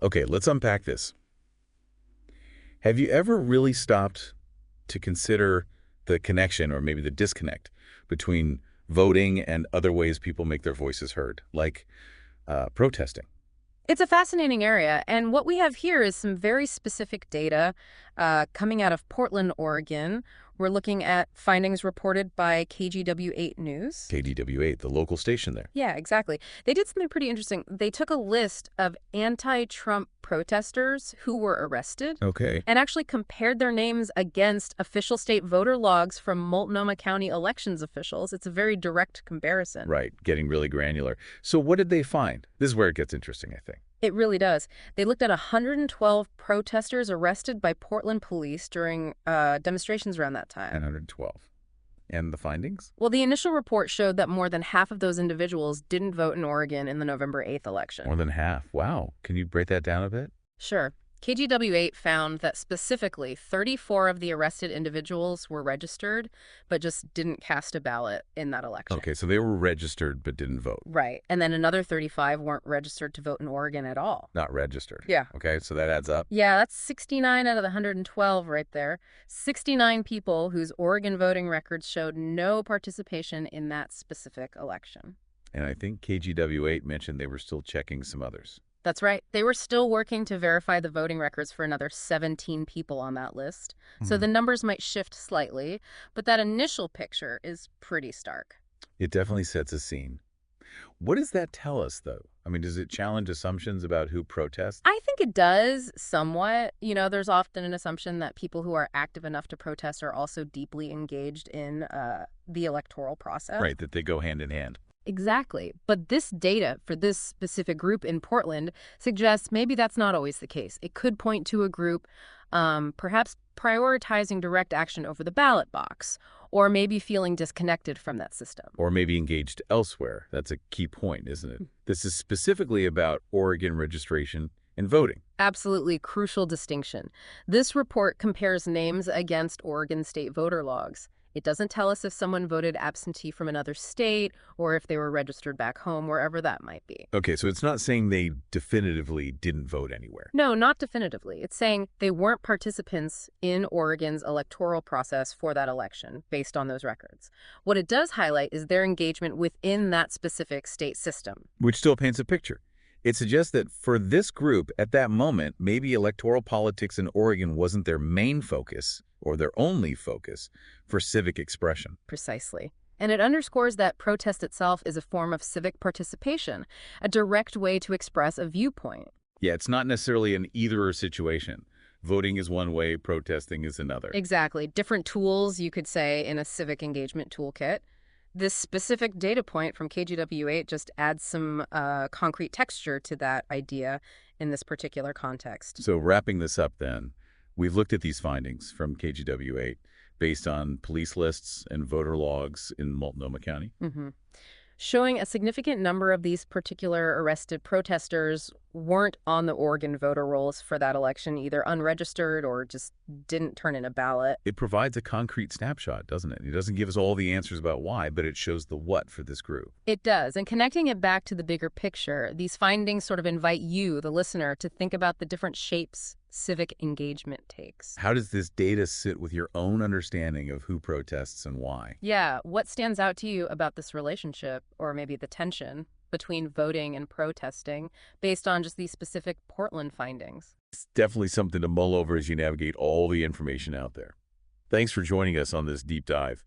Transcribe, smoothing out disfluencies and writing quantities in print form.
Okay, let's unpack this. Have you ever really stopped to consider the connection or maybe the disconnect between voting and other ways people make their voices heard, like protesting? It's a fascinating area, and what we have here is some very specific data coming out of Portland, Oregon. We're looking at findings reported by KGW8 News. KDW8, the local station there. Yeah, exactly. They did something pretty interesting. They took a list of anti-Trump protesters who were arrested Okay. and actually compared their names against official state voter logs from Multnomah County elections officials. It's a very direct comparison. Right, getting really granular. So what did they find? This is where it gets interesting, I think. It really does. They looked at 112 protesters arrested by Portland police during demonstrations around that time. 912. And the findings? Well, the initial report showed that more than half of those individuals didn't vote in Oregon in the November 8th election. More than half. Wow. Can you break that down a bit? Sure. KGW8 found that specifically 34 of the arrested individuals were registered, but just didn't cast a ballot in that election. Okay, so they were registered but didn't vote. Right. And then another 35 weren't registered to vote in Oregon at all. Not registered. Yeah. Okay, so that adds up. Yeah, that's 69 out of the 112 right there. 69 people whose Oregon voting records showed no participation in that specific election. And I think KGW8 mentioned they were still checking some others. That's right. They were still working to verify the voting records for another 17 people on that list. So the numbers might shift slightly, but that initial picture is pretty stark. It definitely sets a scene. What does that tell us, though? I mean, does it challenge assumptions about who protests? I think it does somewhat. You know, there's often an assumption that people who are active enough to protest are also deeply engaged in the electoral process. Right, that they go hand in hand. Exactly. But this data for this specific group in Portland suggests maybe that's not always the case. It could point to a group perhaps prioritizing direct action over the ballot box, or maybe feeling disconnected from that system. Or maybe engaged elsewhere. That's a key point, isn't it? This is specifically about Oregon registration and voting. Absolutely crucial distinction. This report compares names against Oregon state voter logs. It doesn't tell us if someone voted absentee from another state or if they were registered back home, wherever that might be. Okay, so it's not saying they definitively didn't vote anywhere. No, not definitively. It's saying they weren't participants in Oregon's electoral process for that election based on those records. What it does highlight is their engagement within that specific state system. Which still paints a picture. It suggests that for this group, at that moment, maybe electoral politics in Oregon wasn't their main focus or their only focus for civic expression. Precisely. And it underscores that protest itself is a form of civic participation, a direct way to express a viewpoint. Yeah, it's not necessarily an either-or situation. Voting is one way, protesting is another. Exactly. Different tools, you could say, in a civic engagement toolkit. This specific data point from KGW8 just adds some concrete texture to that idea in this particular context. So wrapping this up then, we've looked at these findings from KGW8 based on police lists and voter logs in Multnomah County. Showing a significant number of these particular arrested protesters weren't on the Oregon voter rolls for that election, either unregistered or just didn't turn in a ballot. It provides a concrete snapshot, doesn't it? It doesn't give us all the answers about why, but it shows the what for this group. It does. And connecting it back to the bigger picture, these findings sort of invite you, the listener, to think about the different shapes civic engagement takes. How does this data sit with your own understanding of who protests and why? Yeah, what stands out to you about this relationship, or maybe the tension, between voting and protesting based on just these specific Portland findings? It's definitely something to mull over as you navigate all the information out there. Thanks for joining us on this deep dive.